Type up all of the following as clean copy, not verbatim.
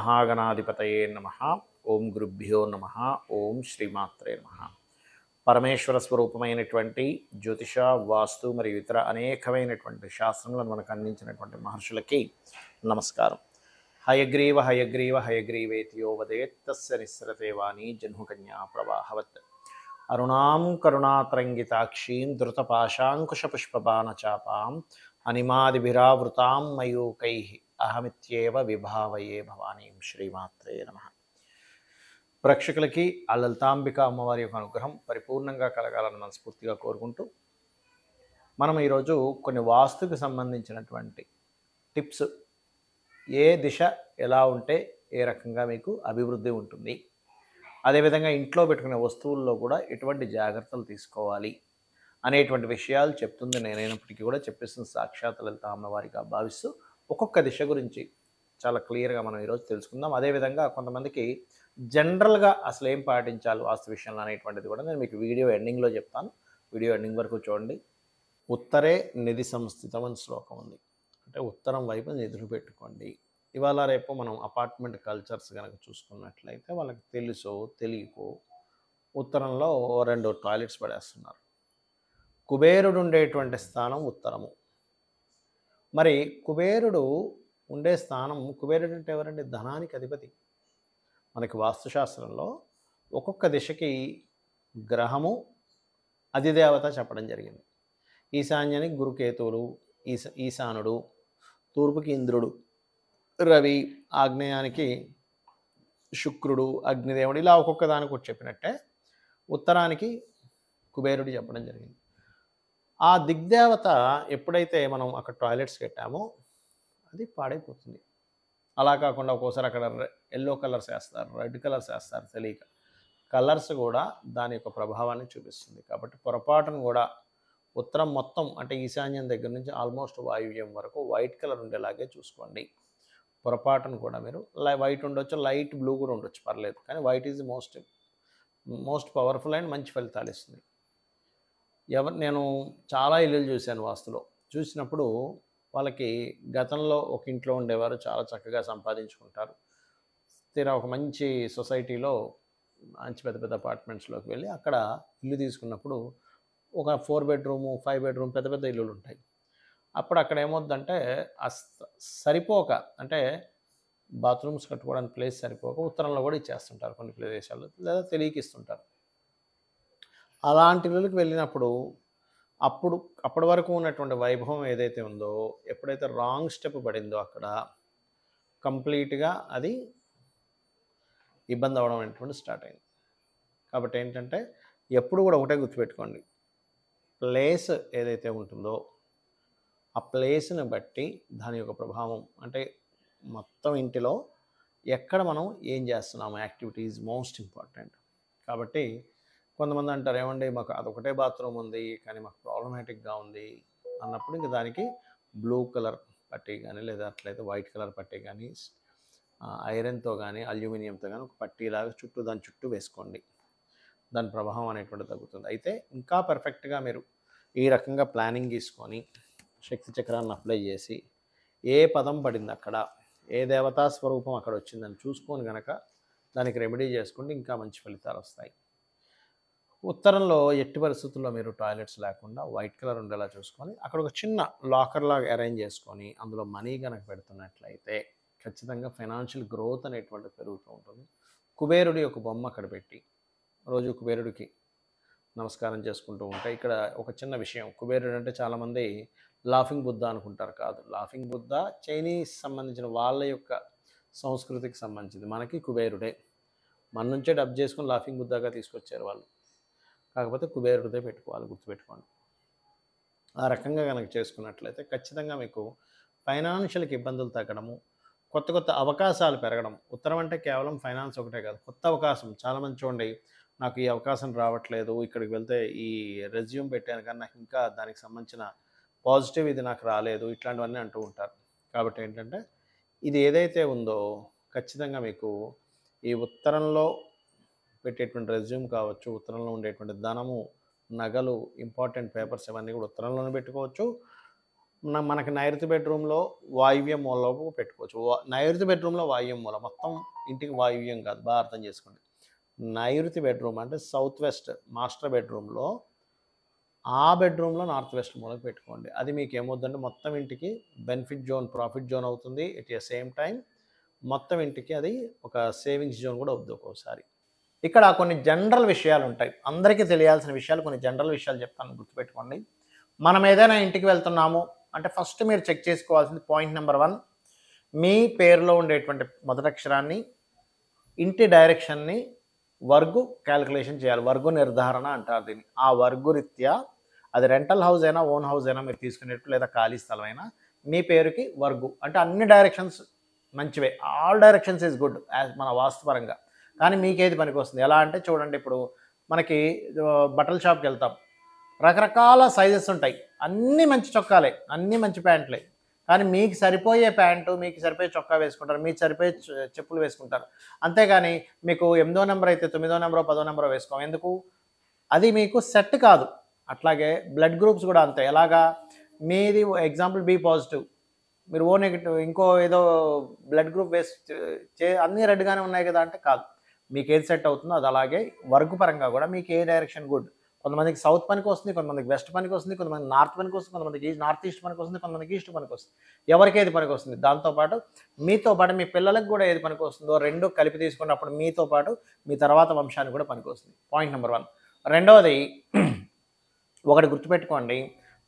మహాగణాధిపతయే నమః. ఓం గురుభ్యో నమః. ఓం శ్రీమాత్రే నమః. పరమేశ్వర స్వరూపమైనటువంటి జ్యోతిష, వాస్తు మరియు ఇతర అనేకమైనటువంటి శాస్త్రములను మనకు అందించినటువంటి మహర్షులకి నమస్కారం. హయగ్రీవ హయగ్రీవ హయగ్రీవేతియో వదేత్ తస్య నిస్సరతే వాణి జన్మకన్యా ప్రవాహవత్. అరుణాం కరుణాతరంగితాక్షీం ధృతపాశాంకుశపుష్పబాణచాపాం అనిమాదిభిరావృతాం మయూకైః అహమిత్యేవ విభావయే భవానీం. శ్రీమాత్రే నమః. ప్రేక్షకులకి ఆ లలితాంబిక అమ్మవారి యొక్క అనుగ్రహం పరిపూర్ణంగా కలగాలని మనస్ఫూర్తిగా కోరుకుంటూ మనం ఈరోజు కొన్ని వాస్తుకు సంబంధించినటువంటి టిప్స్, ఏ దిశ ఎలా ఉంటే ఏ రకంగా మీకు అభివృద్ధి ఉంటుంది, అదేవిధంగా ఇంట్లో పెట్టుకునే వస్తువుల్లో కూడా ఎటువంటి జాగ్రత్తలు తీసుకోవాలి అనేటువంటి విషయాలు చెప్తుంది నేనైనప్పటికీ కూడా చెప్పేసిన సాక్షాత్ లలిత అమ్మవారిగా భావిస్తూ ఒక్కొక్క దిశ గురించి చాలా క్లియర్గా మనం ఈరోజు తెలుసుకుందాం. అదేవిధంగా కొంతమందికి జనరల్గా అసలు ఏం పాటించాలి వాస్తు విషయంలో అనేటువంటిది కూడా నేను మీకు వీడియో ఎండింగ్లో చెప్తాను. వీడియో ఎండింగ్ వరకు చూడండి. ఉత్తరే నిధి సంస్థితం అని శ్లోకం ఉంది. అంటే ఉత్తరం వైపు నిధులు పెట్టుకోండి. ఇవాళ రేపు మనం అపార్ట్మెంట్ కల్చర్స్ కనుక చూసుకున్నట్లయితే వాళ్ళకి తెలుసో తెలియకో ఉత్తరంలో 2 టాయిలెట్స్ పడేస్తున్నారు. కుబేరుడు ఉండేటువంటి స్థానం ఉత్తరము. మరి కుబేరుడు ఉండే స్థానం, కుబేరుడు అంటే ఎవరండి? ధనానికి అధిపతి. మనకి వాస్తుశాస్త్రంలో ఒక్కొక్క దిశకి గ్రహము అధిదేవత చెప్పడం జరిగింది. ఈశాన్యానికి గురుకేతువులు, ఈశానుడు, తూర్పుకి ఇంద్రుడు, రవి, ఆగ్నేయానికి శుక్రుడు, అగ్నిదేవుడు, ఇలా ఒక్కొక్క దానికి ఒకటి చెప్పినట్టే ఉత్తరానికి కుబేరుడు చెప్పడం జరిగింది. ఆ దిగ్దేవత ఎప్పుడైతే మనం అక్కడ టాయిలెట్స్ పెట్టామో అది పాడైపోతుంది. అలా కాకుండా ఒక్కోసారి అక్కడ ఎల్లో కలర్స్ వేస్తారు, రెడ్ కలర్స్ వేస్తారు, తెలియక కలర్స్ కూడా దాని యొక్క ప్రభావాన్ని చూపిస్తుంది. కాబట్టి పొరపాటును కూడా ఉత్తరం మొత్తం అంటే ఈశాన్యం దగ్గర నుంచి ఆల్మోస్ట్ వాయువ్యం వరకు వైట్ కలర్ ఉండేలాగే చూసుకోండి. పొరపాటును కూడా మీరు వైట్ ఉండొచ్చు, లైట్ బ్లూ కూడా ఉండొచ్చు, పర్లేదు. కానీ white is most powerful and మంచి ఫలితాలు ఇస్తుంది. నేను చాలా ఇల్లులు చూశాను వాస్తులో. చూసినప్పుడు వాళ్ళకి గతంలో ఒక ఇంట్లో ఉండేవారు, చాలా చక్కగా సంపాదించుకుంటారు. తీరా ఒక మంచి సొసైటీలో మంచి పెద్ద పెద్ద అపార్ట్మెంట్స్లోకి వెళ్ళి అక్కడ ఇల్లు తీసుకున్నప్పుడు ఒక 4 బెడ్రూము 5 బెడ్రూమ్ పెద్ద పెద్ద ఇల్లులు ఉంటాయి. అప్పుడు అక్కడ ఏమవుద్దంటే సరిపోక, అంటే బాత్రూమ్స్ కట్టుకోవడానికి ప్లేస్ సరిపోక ఉత్తరంలో కూడా ఇచ్చేస్తుంటారు కొన్ని ప్రదేశాల్లో, లేదా తెలియకిస్తుంటారు. అలాంటి ఇళ్ళకి వెళ్ళినప్పుడు అప్పటి వరకు ఉన్నటువంటి వైభవం ఏదైతే ఉందో, ఎప్పుడైతే రాంగ్ స్టెప్ పడిందో అక్కడ కంప్లీట్గా అది ఇబ్బంది అవ్వడం అనేటువంటి స్టార్ట్ అయింది. కాబట్టి ఏంటంటే ఎప్పుడు కూడా ఒకటే గుర్తుపెట్టుకోండి, ప్లేస్ ఏదైతే ఉంటుందో ఆ ప్లేస్ని బట్టి దాని యొక్క ప్రభావం, అంటే మొత్తం ఇంటిలో ఎక్కడ మనం ఏం చేస్తున్నాము యాక్టివిటీస్ మోస్ట్ ఇంపార్టెంట్. కాబట్టి కొంతమంది అంటారు, ఏమండి మాకు అదొకటే బాత్రూమ్ ఉంది కానీ మాకు ప్రాబ్లమేటిక్గా ఉంది అన్నప్పుడు ఇంక దానికి బ్లూ కలర్ పట్టీ కానీ, లేదా అట్లయితే వైట్ కలర్ పట్టీ కానీ, ఐరన్తో కానీ అల్యూమినియంతో కానీ ఒక పట్టీలాగా దాని చుట్టూ వేసుకోండి. దాని ప్రభావం అనేటువంటి తగ్గుతుంది. అయితే ఇంకా పర్ఫెక్ట్గా మీరు ఈ రకంగా ప్లానింగ్ తీసుకొని శక్తి చక్రాన్ని అప్లై చేసి ఏ పదం పడింది అక్కడ, ఏ దేవతా స్వరూపం అక్కడ వచ్చిందని చూసుకొని కనుక దానికి రెమెడీ చేసుకుంటే ఇంకా మంచి ఫలితాలు వస్తాయి. ఉత్తరంలో ఎట్టి పరిస్థితుల్లో మీరు టాయిలెట్స్ లేకుండా వైట్ కలర్ ఉండేలా చూసుకొని అక్కడ ఒక చిన్న లాకర్ లాగా అరేంజ్ చేసుకొని అందులో మనీ కనుక పెడుతున్నట్లయితే ఖచ్చితంగా ఫైనాన్షియల్ గ్రోత్ అనేటువంటిది పెరుగుతూ ఉంటుంది. కుబేరుడి యొక్క బొమ్మ అక్కడ పెట్టి రోజు కుబేరుడికి నమస్కారం చేసుకుంటూ ఉంటే, ఇక్కడ ఒక చిన్న విషయం, కుబేరుడు అంటే చాలామంది లాఫింగ్ బుద్ధ అనుకుంటారు. కాదు, లాఫింగ్ బుద్ధ చైనీస్ సంబంధించిన వాళ్ళ యొక్క సంస్కృతికి సంబంధించింది. మనకి కుబేరుడే, మన నుంచే డబ్ చేసుకుని లాఫింగ్ బుద్ధగా తీసుకొచ్చారు వాళ్ళు. కాకపోతే కుబేరుడిదే పెట్టుకోవాలి, గుర్తుపెట్టుకోండి. ఆ రకంగా కనుక చేసుకున్నట్లయితే ఖచ్చితంగా మీకు ఫైనాన్షియల్కి ఇబ్బందులు తగ్గడము, కొత్త కొత్త అవకాశాలు పెరగడం. ఉత్తరం అంటే కేవలం ఫైనాన్స్ ఒకటే కాదు, కొత్త అవకాశం. చాలామంది చూడండి, నాకు ఈ అవకాశం రావట్లేదు, ఇక్కడికి వెళ్తే ఈ రెజ్యూమ్ పెట్టాను కానీ నాకు ఇంకా దానికి సంబంధించిన పాజిటివ్ ఇది నాకు రాలేదు, ఇట్లాంటివన్నీ అంటూ ఉంటారు. కాబట్టి ఏంటంటే ఇది ఏదైతే ఉందో ఖచ్చితంగా మీకు ఈ ఉత్తరంలో పెట్టేటువంటి రెజ్యూమ్ కావచ్చు, ఉత్తరంలో ఉండేటువంటి ధనము, నగలు, ఇంపార్టెంట్ పేపర్స్ ఇవన్నీ కూడా ఉత్తరంలోనే పెట్టుకోవచ్చు. మనకి నైరుతి బెడ్రూమ్లో వాయువ్య మూలలో పెట్టుకోవచ్చు. నైరుతి బెడ్రూమ్లో వాయువ్య మూల, మొత్తం ఇంటికి వాయువ్యం కాదు, బాగా అర్థం చేసుకోండి. నైరుతి బెడ్రూమ్ అంటే సౌత్ వెస్ట్ మాస్టర్ బెడ్రూమ్లో, ఆ బెడ్రూమ్లో నార్త్ వెస్ట్ మూలకు పెట్టుకోండి. అది మీకు ఏమవుతుందంటే మొత్తం ఇంటికి బెనిఫిట్ జోన్, ప్రాఫిట్ జోన్ అవుతుంది. ఎట్ ద సేమ్ టైం మొత్తం ఇంటికి అది ఒక సేవింగ్స్ జోన్ కూడా అవుతుంది ఒక్కోసారి. ఇక్కడ కొన్ని జనరల్ విషయాలు ఉంటాయి, అందరికీ తెలియాల్సిన విషయాలు, కొన్ని జనరల్ విషయాలు చెప్తాను, గుర్తుపెట్టుకోండి. మనం ఏదైనా ఇంటికి వెళ్తున్నాము అంటే ఫస్ట్ మీరు చెక్ చేసుకోవాల్సింది పాయింట్ నెంబర్ 1, మీ పేరులో ఉండేటువంటి మొదటక్షరాన్ని, ఇంటి డైరెక్షన్ని వర్గు క్యాలిక్యులేషన్ చేయాలి. వర్గు నిర్ధారణ అంటారు దీన్ని. ఆ వర్గు రీత్యా అది రెంటల్ హౌస్ అయినా ఓన్ హౌస్ అయినా మీరు తీసుకునేట్టు, లేదా ఖాళీ స్థలం అయినా మీ పేరుకి వర్గు అంటే అన్ని డైరెక్షన్స్ మంచివే, all directions is good as మన వాస్తుపరంగా. కానీ మీకేది పనికి వస్తుంది ఎలా అంటే చూడండి, ఇప్పుడు మనకి బట్టల షాప్కి వెళ్తాం, రకరకాల సైజెస్ ఉంటాయి, అన్నీ మంచి చొక్కాలే, అన్నీ మంచి ప్యాంట్లే, కానీ మీకు సరిపోయే ప్యాంటు, మీకు సరిపోయే చొక్కా వేసుకుంటారు, మీకు సరిపోయే చెప్పులు వేసుకుంటారు. అంతేగాని మీకు 8వ నెంబర్ అయితే 9వ నెంబరో 10వ నెంబరో వేసుకోం, ఎందుకు? అది మీకు సెట్ కాదు. అట్లాగే బ్లడ్ గ్రూప్స్ కూడా అంతే. ఎలాగా? మీది ఎగ్జాంపుల్ బి పాజిటివ్, మీరు ఓ నెగిటివ్, ఇంకో ఏదో బ్లడ్ గ్రూప్ వేసి అన్నీ రెడ్గానే ఉన్నాయి కదా అంటే కాదు. మీకు ఏది సెట్ అవుతుందో అది అలాగే వర్క్ పరంగా కూడా మీకు ఏ డైరెక్షన్ గుడ్. కొంతమందికి సౌత్ పనికి వస్తుంది, కొంతమందికి వెస్ట్ పనికి వస్తుంది, కొంతమంది నార్త్ పనికి వస్తుంది, కొంతమందికి నార్త్ ఈస్ట్ పనికి వస్తుంది, కొంతమందికి ఈస్ట్ పనికి వస్తుంది. ఎవరికి ఏది పనికి వస్తుంది. దాంతోపాటు మీతో పాటు మీ పిల్లలకు కూడా ఏది పనికి వస్తుందో రెండు కలిపి తీసుకున్నప్పుడు మీతో పాటు మీ తర్వాత వంశానికి కూడా పనికి వస్తుంది. Point number 1. రెండవది, ఒకటి గుర్తుపెట్టుకోండి,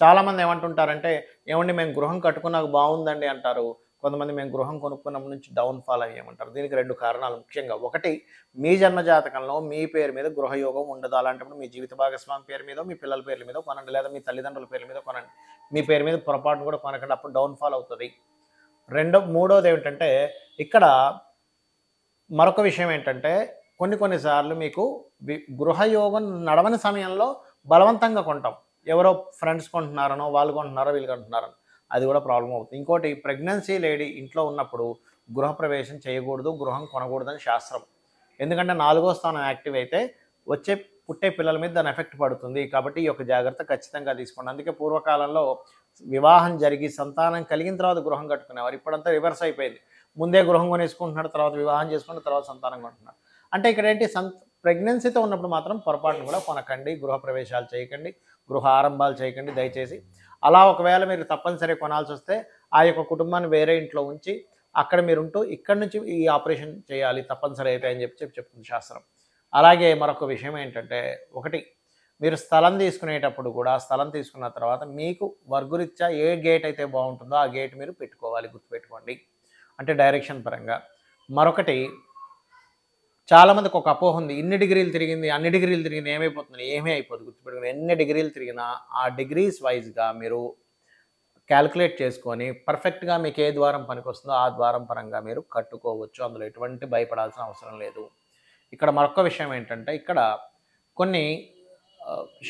చాలామంది ఏమంటుంటారంటే, ఏమండి మేము గృహం కట్టుకున్నాక బాగుందండి అంటారు, కొంతమంది మేము గృహం కొనుక్కున్నప్పటి నుంచి డౌన్ఫాల్ అయ్యామంటారు. దీనికి 2 కారణాలు ముఖ్యంగా. ఒకటి, మీ జన్మజాతకంలో మీ పేరు మీద గృహయోగం ఉండదు. అలాంటప్పుడు మీ జీవిత భాగస్వామి పేరు మీద, మీ పిల్లల పేర్ల మీద కొనండి, లేదా మీ తల్లిదండ్రుల పేర్ల మీద కొనండి. మీ పేరు మీద పొరపాటును కూడా కొనకండి, అప్పుడు డౌన్ఫాల్ అవుతుంది. మూడోది ఏమిటంటే, ఇక్కడ మరొక విషయం ఏంటంటే, కొన్నిసార్లు మీకు గృహయోగం నడవని సమయంలో బలవంతంగా కొంటాం. ఎవరో ఫ్రెండ్స్ కొంటున్నారనో, వాళ్ళు కొంటున్నారో, వీళ్ళు కొంటున్నారనో, అది కూడా ప్రాబ్లం అవుతుంది. ఇంకోటి, ప్రెగ్నెన్సీ లేడీ ఇంట్లో ఉన్నప్పుడు గృహప్రవేశం చేయకూడదు, గృహం కొనకూడదని శాస్త్రం. ఎందుకంటే 4వ స్థానం యాక్టివ్ అయితే పుట్టే పిల్లల మీద దాని ఎఫెక్ట్ పడుతుంది. కాబట్టి ఈ యొక్క జాగ్రత్త ఖచ్చితంగా తీసుకోండి. అందుకే పూర్వకాలంలో వివాహం జరిగి సంతానం కలిగిన తర్వాత గృహం కట్టుకునేవారు. ఇప్పుడంతా రివర్స్ అయిపోయింది. ముందే గృహం కొనేసుకుంటున్నాడు, తర్వాత వివాహం చేసుకున్న తర్వాత సంతానం కొంటున్నాడు. అంటే ఇక్కడ ఏంటి, ప్రెగ్నెన్సీతో ఉన్నప్పుడు మాత్రం పొరపాటును కూడా కొనకండి, గృహప్రవేశాలు చేయకండి, గృహ ఆరంభాలు చేయకండి దయచేసి. అలా ఒకవేళ మీరు తప్పనిసరిగా కొనాల్సి వస్తే ఆ యొక్క కుటుంబాన్ని వేరే ఇంట్లో ఉంచి అక్కడ మీరుంటూ ఇక్కడి నుంచి ఈ ఆపరేషన్ చేయాలి తప్పనిసరి అయితే అని చెప్తుంది శాస్త్రం. అలాగే మరొక విషయం ఏంటంటే, ఒకటి, మీరు స్థలం తీసుకునేటప్పుడు కూడా స్థలం తీసుకున్న తర్వాత మీకు వర్గురీత్యా ఏ గేట్ అయితే బాగుంటుందో ఆ గేట్ మీరు పెట్టుకోవాలి, గుర్తుపెట్టుకోండి, అంటే డైరెక్షన్ పరంగా. మరొకటి, చాలామందికి ఒక అపోహ ఉంది, ఇన్ని డిగ్రీలు తిరిగింది, అన్ని డిగ్రీలు తిరిగింది, ఏమైపోతుంది? ఏమీ అయిపోతుంది, గుర్తుపెట్టుకుని. ఎన్ని డిగ్రీలు తిరిగినా ఆ డిగ్రీస్ వైజ్గా మీరు క్యాలిక్యులేట్ చేసుకొని పర్ఫెక్ట్గా మీకు ఏ ద్వారం పనికి వస్తుందో ఆ ద్వారం పరంగా మీరు కట్టుకోవచ్చు. అందులో ఎటువంటి భయపడాల్సిన అవసరం లేదు. ఇక్కడ మరొక విషయం ఏంటంటే, ఇక్కడ కొన్ని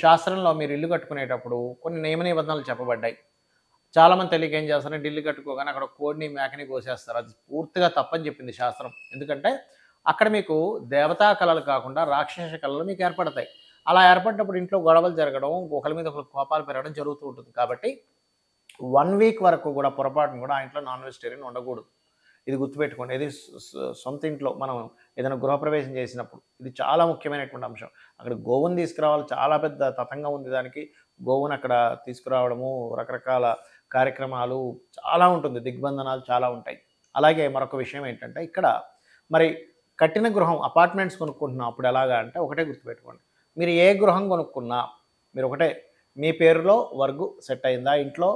శాస్త్రంలో మీరు ఇల్లు కట్టుకునేటప్పుడు కొన్ని నియమ నిబంధనలు చెప్పబడ్డాయి. చాలామంది తెలియక ఏం చేస్తారంటే, ఇల్లు కట్టుకోగానే అక్కడ కోడిని మేకని కోసేస్తారు. అది పూర్తిగా తప్పని చెప్పింది శాస్త్రం. ఎందుకంటే అక్కడ మీకు దేవతా కళలు కాకుండా రాక్షస కళలు మీకు ఏర్పడతాయి. అలా ఏర్పడినప్పుడు ఇంట్లో గొడవలు జరగడం, ఒకరి మీద ఒకరు కోపాలు పెరగడం జరుగుతూ ఉంటుంది. కాబట్టి 1 వీక్ వరకు కూడా పొరపాటును కూడా ఆ ఇంట్లో నాన్ వెజిటేరియన్ ఉండకూడదు. ఇది గుర్తుపెట్టుకోండి. ఇది సొంత ఇంట్లో మనం ఏదైనా గృహప్రవేశం చేసినప్పుడు ఇది చాలా ముఖ్యమైనటువంటి అంశం. అక్కడ గోవుని తీసుకురావాలి, చాలా పెద్ద తతంగం ఉంది దానికి. గోవును అక్కడ తీసుకురావడము, రకరకాల కార్యక్రమాలు చాలా ఉంటుంది, దిగ్బంధనాలు చాలా ఉంటాయి. అలాగే మరొక విషయం ఏంటంటే, ఇక్కడ మరి కట్టిన గృహం అపార్ట్మెంట్స్ కొనుక్కుంటున్నాం అప్పుడు ఎలాగా అంటే, ఒకటే గుర్తుపెట్టుకోండి, మీరు ఏ గృహం కొనుక్కున్నా మీరు ఒకటే, మీ పేరులో వర్గు సెట్ అయిందా ఇంట్లో.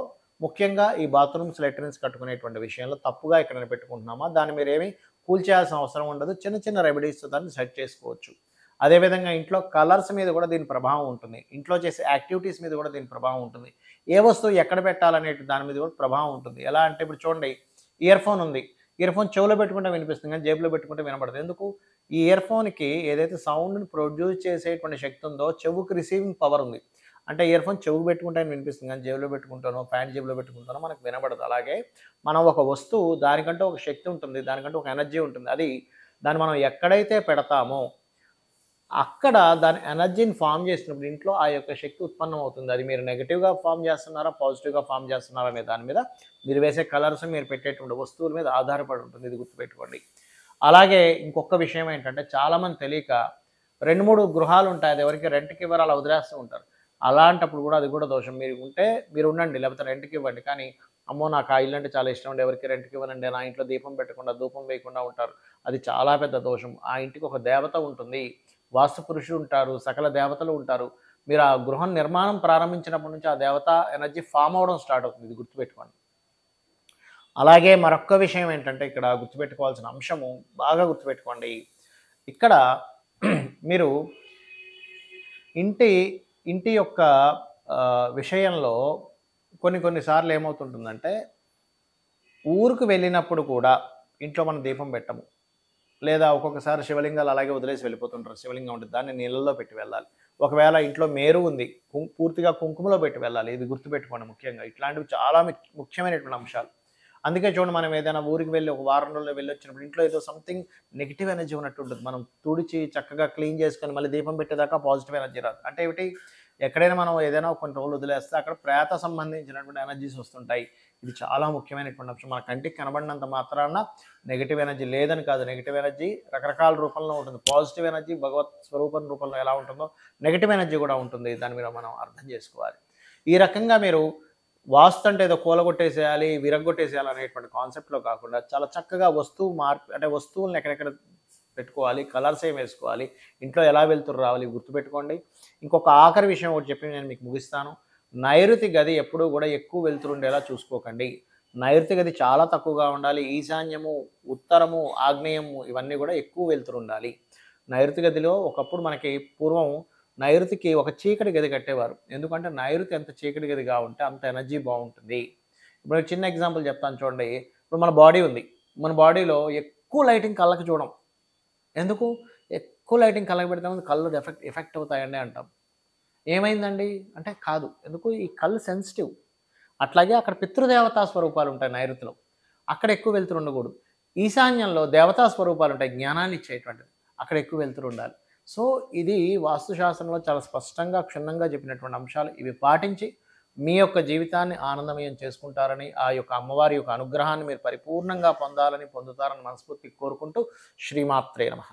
ముఖ్యంగా ఈ బాత్రూమ్స్, లెట్రిన్స్ కట్టుకునేటువంటి విషయంలో తప్పుగా ఎక్కడైనా పెట్టుకుంటున్నామా, దాన్ని మీరేమి కూల్చేయాల్సిన అవసరం ఉండదు. చిన్న చిన్న రెమెడీస్తో దాన్ని సెట్ చేసుకోవచ్చు. అదేవిధంగా ఇంట్లో కలర్స్ మీద కూడా దీని ప్రభావం ఉంటుంది, ఇంట్లో చేసే యాక్టివిటీస్ మీద కూడా దీని ప్రభావం ఉంటుంది, ఏ వస్తువు ఎక్కడ పెట్టాలనే దాని మీద కూడా ప్రభావం ఉంటుంది. ఎలా అంటే, ఇప్పుడు చూడండి, ఇయర్ ఫోన్ ఉంది, ఇయర్ ఫోన్ చెవులో పెట్టుకుంటే వినిపిస్తుంది కానీ జేబులో పెట్టుకుంటే వినపడదు. ఎందుకు? ఈ ఇయర్ ఫోన్కి ఏదైతే సౌండ్ని ప్రొడ్యూస్ చేసేటువంటి శక్తి ఉందో చెవుకి రిసీవింగ్ పవర్ ఉంది. అంటే ఇయర్ ఫోన్ చెవుకు పెట్టుకుంటే వినిపిస్తుంది కానీ జేబులో పెట్టుకుంటానో ప్యాంట్ జేబులో పెట్టుకుంటానో మనకు వినబడదు. అలాగే మనం ఒక వస్తువు దానికంటే ఒక శక్తి ఉంటుంది, దానికంటే ఒక ఎనర్జీ ఉంటుంది. దాన్ని మనం ఎక్కడైతే పెడతామో అక్కడ దాని ఎనర్జీని ఫామ్ చేసినప్పుడు ఇంట్లో ఆ యొక్క శక్తి ఉత్పన్నం అవుతుంది. అది మీరు నెగెటివ్‌గా ఫామ్ చేస్తున్నారా, పాజిటివ్‌గా ఫామ్ చేస్తున్నారా అనే దాని మీద మీరు వేసే కలర్స్, మీరు పెట్టేటువంటి వస్తువుల మీద ఆధారపడి ఉంటుంది. ఇది గుర్తుపెట్టుకోండి. అలాగే ఇంకొక విషయం ఏంటంటే చాలామంది తెలియక 2, 3 గృహాలుంటాయి. అది ఎవరికి రెంట్‌కి ఇవ్వరు, అలా వదిలేస్తూ ఉంటారు. అలాంటప్పుడు కూడా అది కూడా దోషం. మీరు ఉంటే మీరు ఉండండి, లేకపోతే రెంట్‌కి ఇవ్వండి. కానీ అమ్మో! నాకు ఆ ఇల్లంటే చాలా ఇష్టం అండి, ఎవరికీ రెంట్‌కి ఇవ్వనండి, నా ఇంట్లో దీపం పెట్టకుండా, ధూపం వేయకుండా ఉంటారు. అది చాలా పెద్ద దోషం. ఆ ఇంటికి ఒక దేవత ఉంటుంది. వాస్తు పురుషుడు ఉంటారు, సకల దేవతలు ఉంటారు. మీరు ఆ గృహం నిర్మాణం ప్రారంభించినప్పటి నుంచి ఆ దేవత ఎనర్జీ ఫామ్ అవ్వడం స్టార్ట్ అవుతుంది. ఇది గుర్తుపెట్టుకోండి. అలాగే మరొక్క విషయం ఏంటంటే ఇక్కడ గుర్తుపెట్టుకోవాల్సిన అంశము, బాగా గుర్తుపెట్టుకోండి. ఇక్కడ మీరు ఇంటి ఇంటి యొక్క విషయంలో కొన్ని సార్లు ఏమవుతుంటుందంటే, ఊరుకు వెళ్ళినప్పుడు కూడా ఇంట్లో మనం దీపం పెట్టము. లేదా ఒక్కొక్కసారి శివలింగాలు అలాగే వదిలేసి వెళ్ళిపోతుంటారు. శివలింగం ఉంటుంది, దాన్ని నీళ్ళలో పెట్టి వెళ్ళాలి. ఒకవేళ ఇంట్లో మేరు ఉంది, పూర్తిగా కుంకుమలో పెట్టి వెళ్ళాలి. ఇది గుర్తుపెట్టుకోండి ముఖ్యంగా. ఇట్లాంటివి చాలా ముఖ్యమైనటువంటి అంశాలు. అందుకే చూడండి, మనం ఏదైనా ఊరికి వెళ్ళి ఒక వారం రోజుల్లో వెళ్ళొచ్చినప్పుడు ఇంట్లో ఏదో సంథింగ్ నెగెటివ్ ఎనర్జీ ఉన్నట్టు ఉంటుంది. మనం తుడిచి చక్కగా క్లీన్ చేసుకొని మళ్ళీ దీపం పెట్టేదాకా పాజిటివ్ ఎనర్జీ రాదు. అంటే ఏమిటి, ఎక్కడైనా మనం ఏదైనా కొన్ని రోజులు వదిలేస్తే అక్కడ ప్రేత సంబంధించినటువంటి ఎనర్జీస్ వస్తుంటాయి. ఇది చాలా ముఖ్యమైనటువంటి అంశం. మన కంటికి కనబడినంత మాత్రాన నెగెటివ్ ఎనర్జీ లేదని కాదు. నెగెటివ్ ఎనర్జీ రకరకాల రూపంలో ఉంటుంది. పాజిటివ్ ఎనర్జీ భగవత్ స్వరూపం రూపంలో ఎలా ఉంటుందో నెగెటివ్ ఎనర్జీ కూడా ఉంటుంది. దాని మీద మనం అర్థం చేసుకోవాలి. ఈ రకంగా మీరు వాస్తు అంటే ఏదో కూలగొట్టేసేయాలి, విరగ్గొట్టేసేయాలి అనేటువంటి కాన్సెప్ట్‌లో కాకుండా చాలా చక్కగా వస్తువు అంటే వస్తువులను ఎక్కడెక్కడ పెట్టుకోవాలి, కలర్స్ ఏం వేసుకోవాలి, ఇంట్లో ఎలా వెలుతురు రావాలి గుర్తుపెట్టుకోండి. ఇంకొక ఆఖరి విషయం ఒకటి చెప్పి నేను మీకు ముగిస్తాను. నైరుతి గది ఎప్పుడూ కూడా ఎక్కువ వెలుతురు ఉండేలా చూసుకోకండి. నైరుతి గది చాలా తక్కువగా ఉండాలి. ఈశాన్యము, ఉత్తరము, ఆగ్నేయము ఇవన్నీ కూడా ఎక్కువ వెలుతురు ఉండాలి. నైరుతి గదిలో ఒకప్పుడు మనకి పూర్వం నైరుతికి ఒక చీకటి గది కట్టేవారు. ఎందుకంటే నైరుతి ఎంత చీకటి గదిగా ఉంటే అంత ఎనర్జీ బావుంటుంది. ఇప్పుడు చిన్న ఎగ్జాంపుల్ చెప్తాను చూడండి. ఇప్పుడు మన బాడీ ఉంది. మన బాడీలో ఎక్కువ లైటింగ్ కళ్ళకి చూడం. ఎందుకు? ఎక్కువ లైటింగ్ కళ్ళకి పెడితే కళ్ళు ఎఫెక్ట్ అవుతాయండి అంటాం. ఏమైందండి అంటే కాదు. ఎందుకు? ఈ కళ్ళు సెన్సిటివ్. అట్లాగే అక్కడ పితృదేవతా స్వరూపాలు ఉంటాయి నైరుతిలో. అక్కడ ఎక్కువ వెలుతురు ఉండకూడదు. ఈశాన్యంలో దేవతా స్వరూపాలు ఉంటాయి, జ్ఞానాన్ని ఇచ్చేటువంటివి. అక్కడ ఎక్కువ వెలుతురు ఉండాలి. సో ఇది వాస్తుశాస్త్రంలో చాలా స్పష్టంగా, క్షుణ్ణంగా చెప్పినటువంటి అంశాలు. ఇవి పాటించి మీ యొక్క జీవితాన్ని ఆనందమయం చేసుకుంటారని, ఆ యొక్క అమ్మవారి యొక్క అనుగ్రహాన్ని మీరు పరిపూర్ణంగా పొందాలని, పొందుతారని మనస్ఫూర్తిగా కోరుకుంటూ శ్రీమాత్రే నమః.